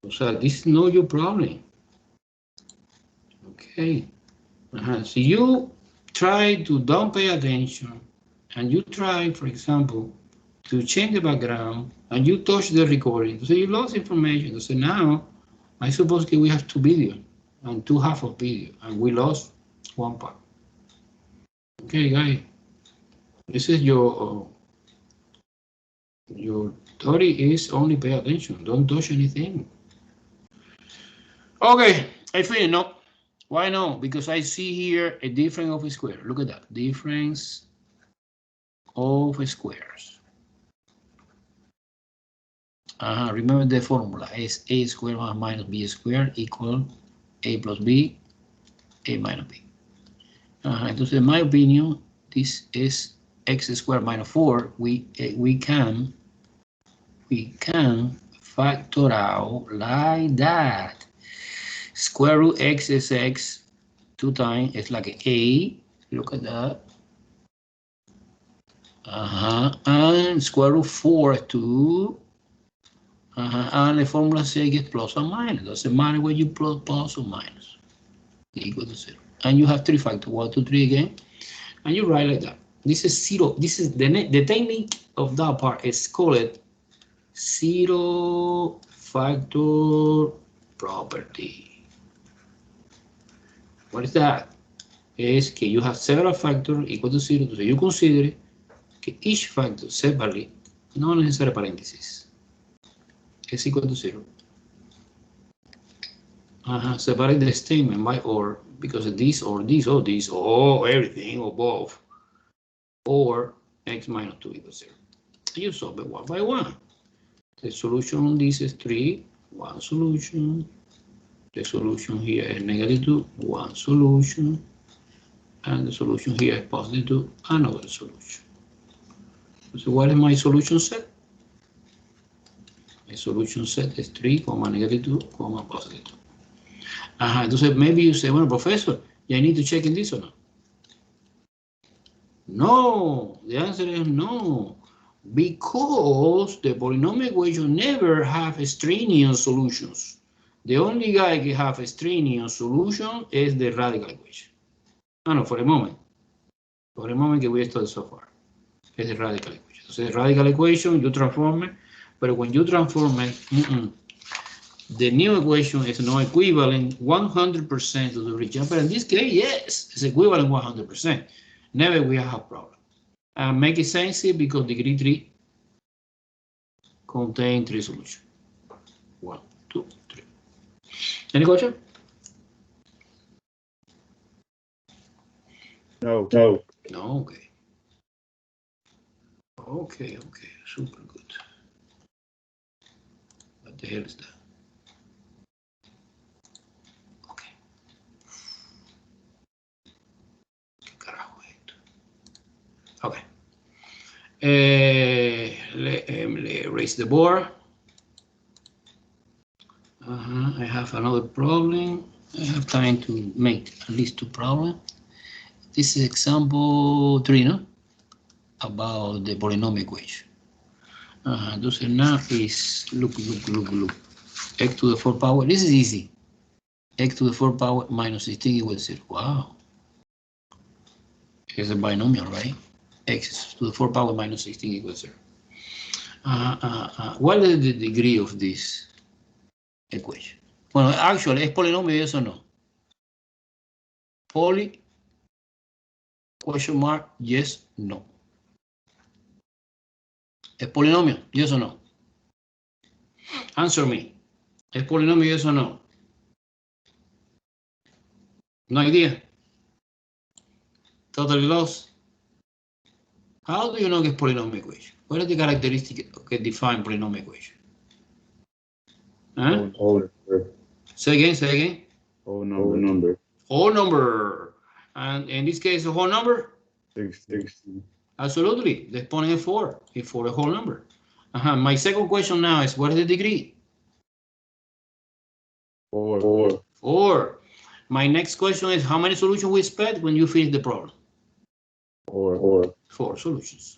So this is not your problem. Okay. So you try to don't pay attention, and you try, for example, to change the background, and you touch the recording. So you lost information. So now, I suppose that we have two videos and two half of video, and we lost one part. Okay, guys, this is your theory is only pay attention. Don't touch anything. Okay, I finished. No, why no? Because I see here a difference of a square. Look at that difference of squares. Remember the formula is a squared minus b squared equal a plus b, a minus b. Entonces, in my opinion, this is x squared minus 4. We can factor out like that. Square root x is x 2 times. It's like an a. Look at that. And square root 4 is 2. And the formula says get plus or minus. Doesn't matter where you plus or minus. Equal to 0. And you have 3 factors. 1, 2, 3 again. And you write like that. This is 0. This is the technique of that part is called 0 factor property. What is that? Es que you have several factors equal to 0. So you consider que each factor separately, no necessary parentheses, is equal to 0. Separate the statement by or, because this or this or this or everything or both, or x minus 2 equals 0. You solve it one by one. The solution on this is 3, one solution. The solution here is negative 2, one solution. And the solution here is positive 2, another solution. So what is my solution set? My solution set is 3, negative 2, positive 2. Entonces maybe you say, well, professor, I need to check in this or not? No, the answer is no. Because the polynomial equation never have extraneous solutions. The only guy que have extraneous solution is the radical equation. No, for a moment que we studied so far, es the radical equation. Entonces, the radical equation, you transform it, but when you transform it, the new equation is not equivalent 100% to the original. But in this case, yes, it's equivalent 100%. Never we have a problem. And make it sense because degree 3 contain 3 solutions. 1, 2, 3. Any question? No. No, okay. Okay, super good. What the hell is that? Okay. ¿Qué carajo es esto? Okay. Let erase the board. I have another problem. I have time to make at least 2 problems. This is example 3, no? About the polynomial equation. Entonces now is look. X to the 4 power. This is easy. X to the 4 power minus 16 equals 0. Wow. It's a binomial, right? X to the 4 power minus 16 equals 0. What is the degree of this equation? Well, actually, ¿es polinomio yes or no? Poly, question mark, yes, no. ¿Es polinomio? Yes or no? Answer me. ¿Es polinomio yes or no? No idea. Totally lost. How do you know que es polynomial equation? What is the characteristic that define polynomial equation? Whole number. Say again. Whole number. Whole number. And in this case, a whole number? 16. Absolutely. The exponent is 4. It's for a whole number. My second question now is, what is the degree? 4. 4. My next question is, how many solutions we expect when you finish the problem? 4. 4 solutions.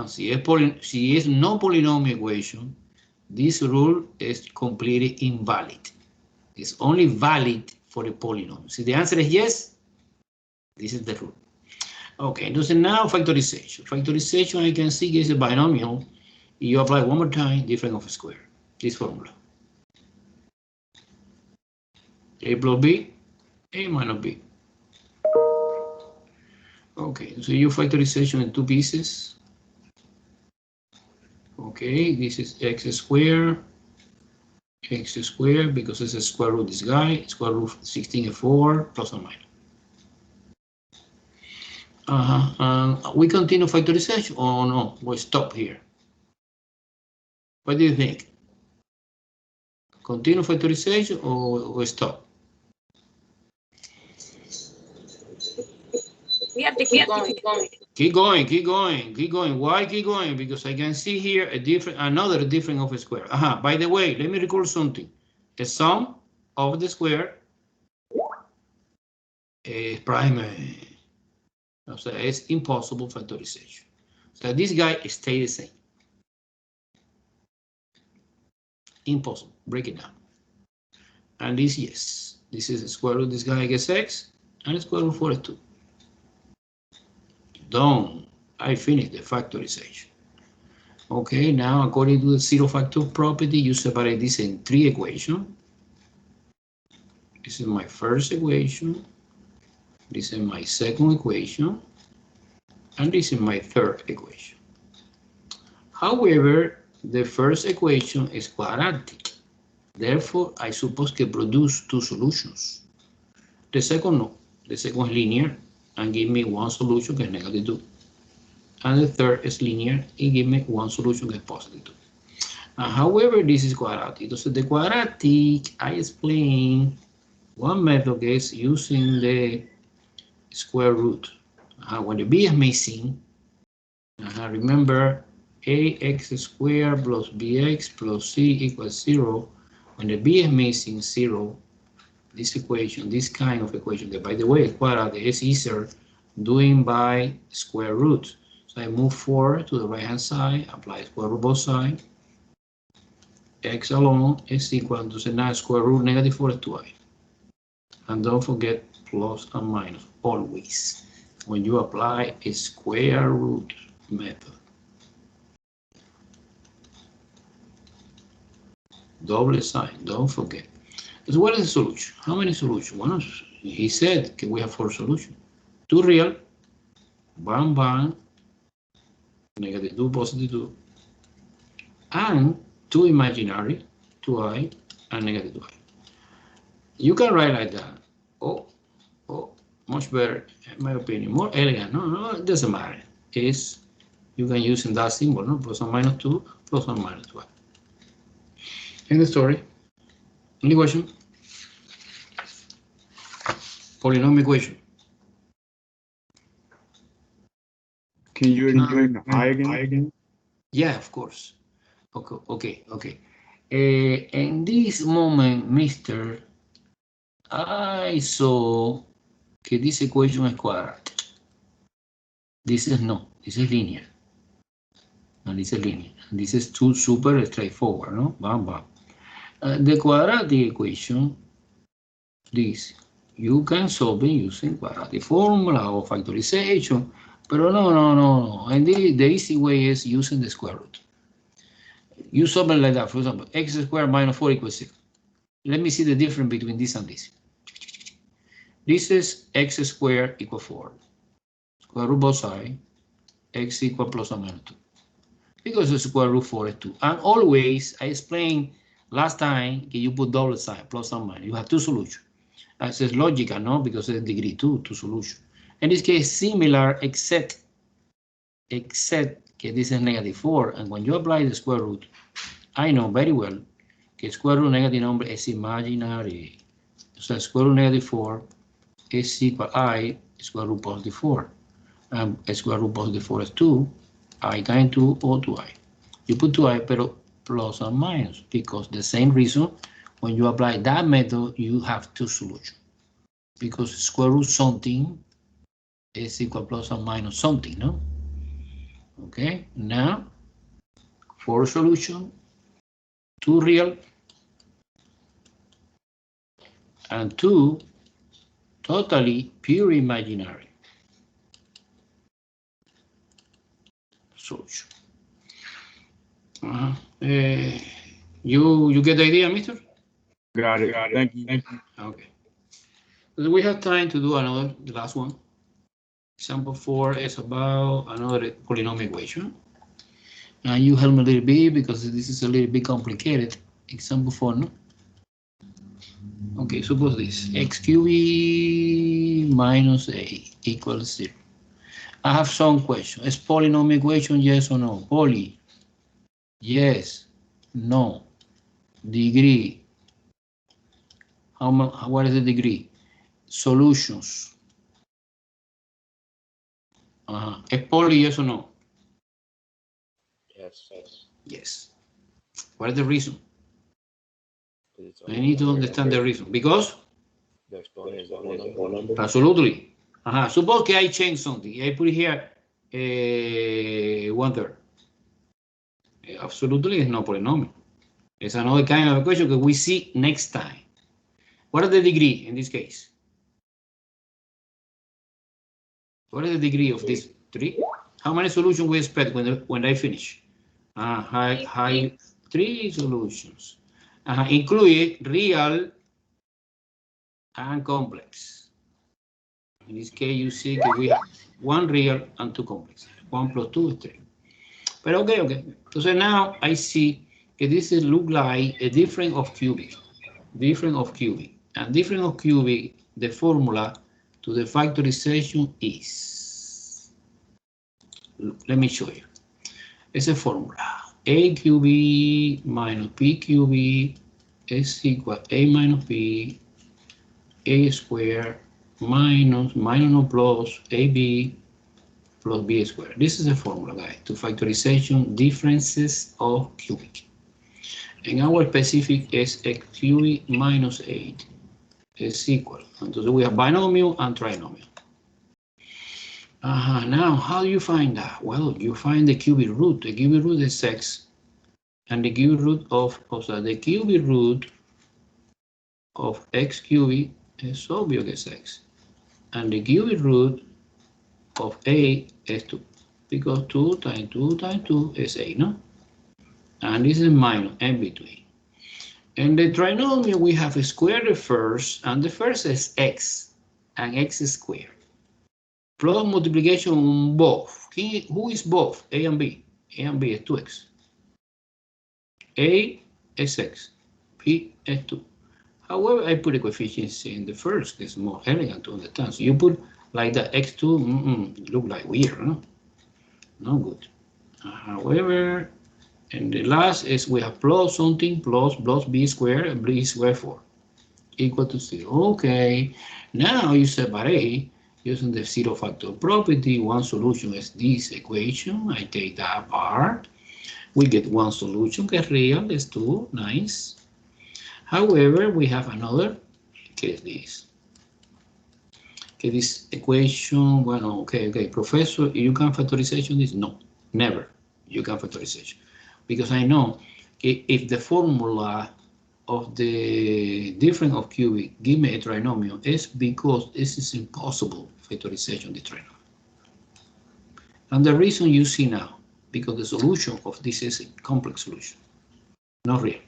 Si es no polynomial equation, this rule is completely invalid. It's only valid for a polynomial. Si the answer is yes, this is the rule. Okay, entonces now factorization. Factorization, I can see is a binomial. You apply one more time, difference of a square. This formula. A plus B, A minus B. Okay, so you factorization in two pieces. Okay, this is x squared because it's a square root this guy, square root 16 and 4 plus or minus. We continue factorization or no? We stop here. What do you think? Continue factorization or we stop? We have to keep going. Keep going. Why keep going? Because I can see here another difference of a square. By the way, let me recall something. The sum of the square is primary. So it's impossible factorization. So this guy stays the same. Impossible. Break it down. And this, yes. This is the square root. This guy gets x, and the square root 4 is 2. Done. I finished the factorization. Okay, now according to the zero factor property, you separate this in 3 equations. This is my first equation. This is my second equation. And this is my third equation. However, the first equation is quadratic. Therefore, I suppose to produce 2 solutions. The second, no. The second is linear and give me one solution that is negative 2. And the third is linear and give me one solution that is positive 2. However, this is quadratic. So the quadratic, I explain one method is using the square root. When the b is missing, remember ax squared plus bx plus c equals 0. When the b is missing 0, this equation, this kind of equation, that by the way, quadratic is easier doing by square root. So I move 4 to the right hand side, apply square root both sides. X alone is equal to now square root negative 4 is 2i. And don't forget plus and minus always when you apply a square root method. Double sign, don't forget. So what is the solution? How many solutions? One, he said we have 4 solutions. 2 real, 1, negative 2, positive 2, and 2 imaginary, 2i, and negative 2i. You can write like that. Oh, much better, in my opinion, more elegant. No, it doesn't matter. It's, you can use in that symbol, no? Plus or minus 2, plus or minus 2i. In the story, any question? Polynomial equation. Can you explain the I again? Yeah, of course. Okay. In this moment, Mr. I saw that this equation is quadratic. This is linear. And this is linear. And this is too super straightforward, no? Bam. The quadratic equation, this, you can solve it using quadratic formula or factorization, but no. And the easy way is using the square root. You solve it like that. For example, x squared minus 4 equals 6. Let me see the difference between this and this. This is x squared equals 4. Square root both sides, x equals plus or minus 2. Because the square root 4 is 2. And always, I explained last time, you put double sign, plus or minus. You have 2 solutions. This is logical, no? Because it's degree 2 solutions. In this case, similar, except that this is negative 4. And when you apply the square root, I know very well that square root negative number is imaginary. So square root negative 4 is equal I square root positive 4. And square root positive 4 is 2. I times 2 or 2i. You put 2i, pero plus or minus, because the same reason, when you apply that method, you have 2 solutions. Because square root something is equal plus or minus something, no? Okay, now for solution, 2 real and 2 totally pure imaginary solution. You get the idea, mister? Got it. Thank you. Okay. So we have time to do another, the last one. Example 4 is about another polynomial equation. And you help me a little bit because this is a little bit complicated. Example 4, no? Okay, suppose this, x cubed minus a equals 0. I have some question. Is polynomial equation yes or no? Poly, yes, no. Degree, what is the degree? Solutions. Is poly yes or no? Yes. Yes. What is the reason? I need to understand the reason. Because? The exponent is the whole number. Absolutely. Suppose I change something. I put here 1/3. Absolutely, it's not polynomial. It's another kind of equation that we see next time. What is the degree in this case? What is the degree of this 3? How many solutions we expect when I finish? High 3 solutions. Include real and complex. In this case, you see that we have 1 real and 2 complex. 1 plus 2 is 3. But okay. So now I see that this look like a difference of cubic. And difference of cubic, the formula to the factorization is, let me show you. It's a formula. A cubed minus b cubed is equal a minus b, a squared minus no plus ab plus b squared. This is a formula, guys, to factorization differences of cubic. And our specific is x cubed minus 8 is equal. Entonces we have binomial and trinomial. Now, how do you find that? Well, you find the cubic root. The cubic root is x, and the cubic root of x cubed is obvious x, and the cubic root of a is 2, because 2 times 2 times 2 is 8, no? And this is minus in between. In the trinomial, we have a square the first, and the first is x, and x squared. Plus multiplication on both. Who is both? A and B. A and B is 2x. A is x. B is 2. However, I put a coefficient in the first. It's more elegant to understand. So you put like that x2, look like weird, no? No good. However, and the last is we have plus something plus b squared and b squared 4 equal to 0. Okay, now you separate using the zero factor property. One solution is this equation. I take that apart. We get one solution that is real, is 2, nice. However, we have another case this. Okay, this equation, well, okay, professor, you can factorization this? No, never. You can factorization. Because I know if the formula of the difference of cubic give me a trinomial, it's because this is impossible factorization of the trinomial. And the reason you see now, because the solution of this is a complex solution, not real.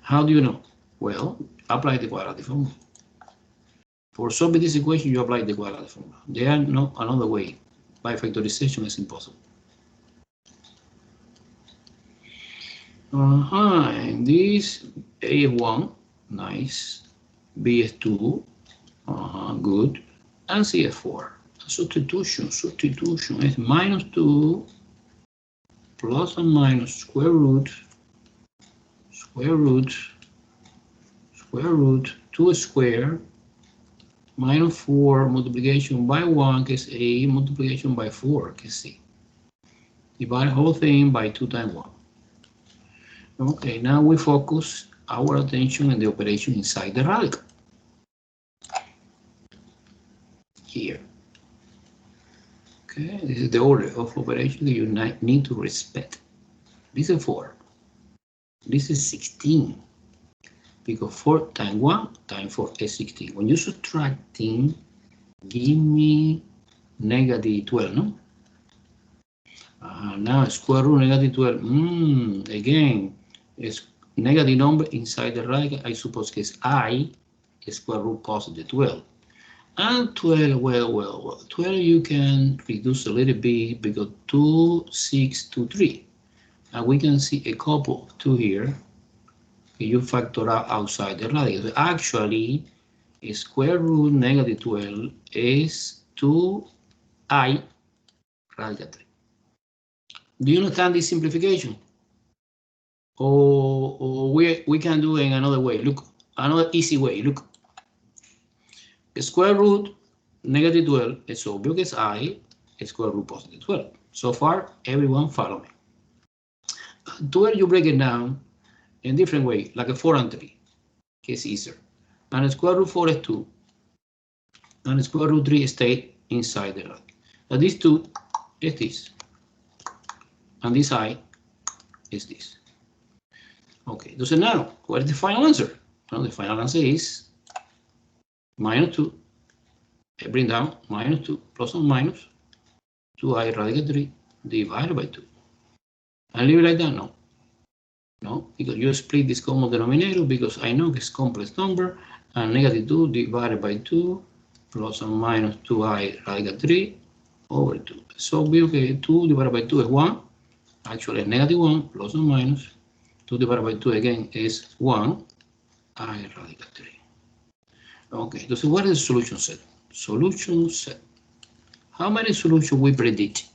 How do you know? Well, apply the quadratic formula. For solving this equation, you apply the quadratic formula. There are no another way. By factorization, it's impossible. And this A is 1, nice. B is 2, good. And C is 4. Substitution is minus 2 plus and minus square root 2 squared minus 4 multiplication by 1 is A, multiplication by 4 is C. Divide the whole thing by 2 times 1. Okay, now we focus our attention on the operation inside the radical. Here. Okay, this is the order of operation that you need to respect. This is 4. This is 16. Because 4 times 1 times 4 is 16. When you're subtracting, give me negative 12, no? Now square root negative 12. Again, it's negative number inside the radical. I suppose it's I, square root positive 12. And 12, well, 12 you can reduce a little bit because 2, 6, 2, 3. And we can see a couple of 2 here. You factor out outside the radical. So actually, square root negative 12 is 2i radical 3. Do you understand this simplification? Or we can do it in another way. Look, another easy way. Look, square root negative 12 is obvious as I, square root positive 12. So far, everyone follow me. 12 you break it down in a different way, like a 4 and 3. It's easier. And square root 4 is 2. And square root 3 stay inside the radical. Now this 2 is this. And this I is this. Okay, so now, what is the final answer? Well, the final answer is minus 2. I bring down minus 2 plus or minus 2i radical 3 divided by 2. And leave it like that? No. No, because you split this common denominator because I know it's complex number and negative 2 divided by 2 plus or minus 2i radical 3 over 2. So we okay, 2 divided by 2 is 1. Actually, negative 1 plus or minus 2 divided by 2 again is 1 I radical 3. Okay, so what is the solution set? Solution set. How many solutions we predict?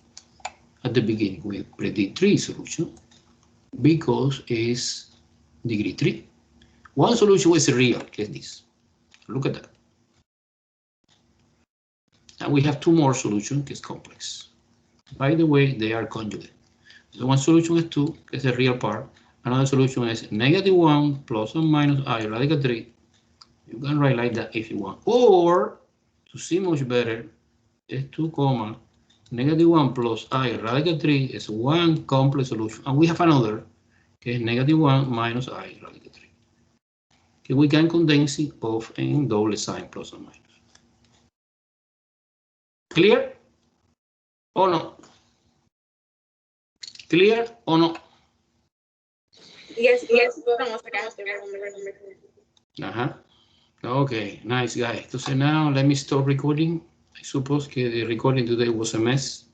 At the beginning, we predict 3 solutions because it's degree 3. One solution is real, like this. Look at that. And we have 2 more solutions, it's complex. By the way, they are conjugate. So one solution is 2, is the real part. Another solution is negative 1 plus or minus I radical 3. You can write like that if you want. Or, to see much better, is 2 comma negative 1 plus I radical 3 is one complex solution. And we have another, okay, negative 1 minus I radical 3. Okay, we can condense it both in double sign plus or minus. Clear or no? Clear or no? Yes. Okay, nice guy. So now let me stop recording. I suppose the recording today was a mess.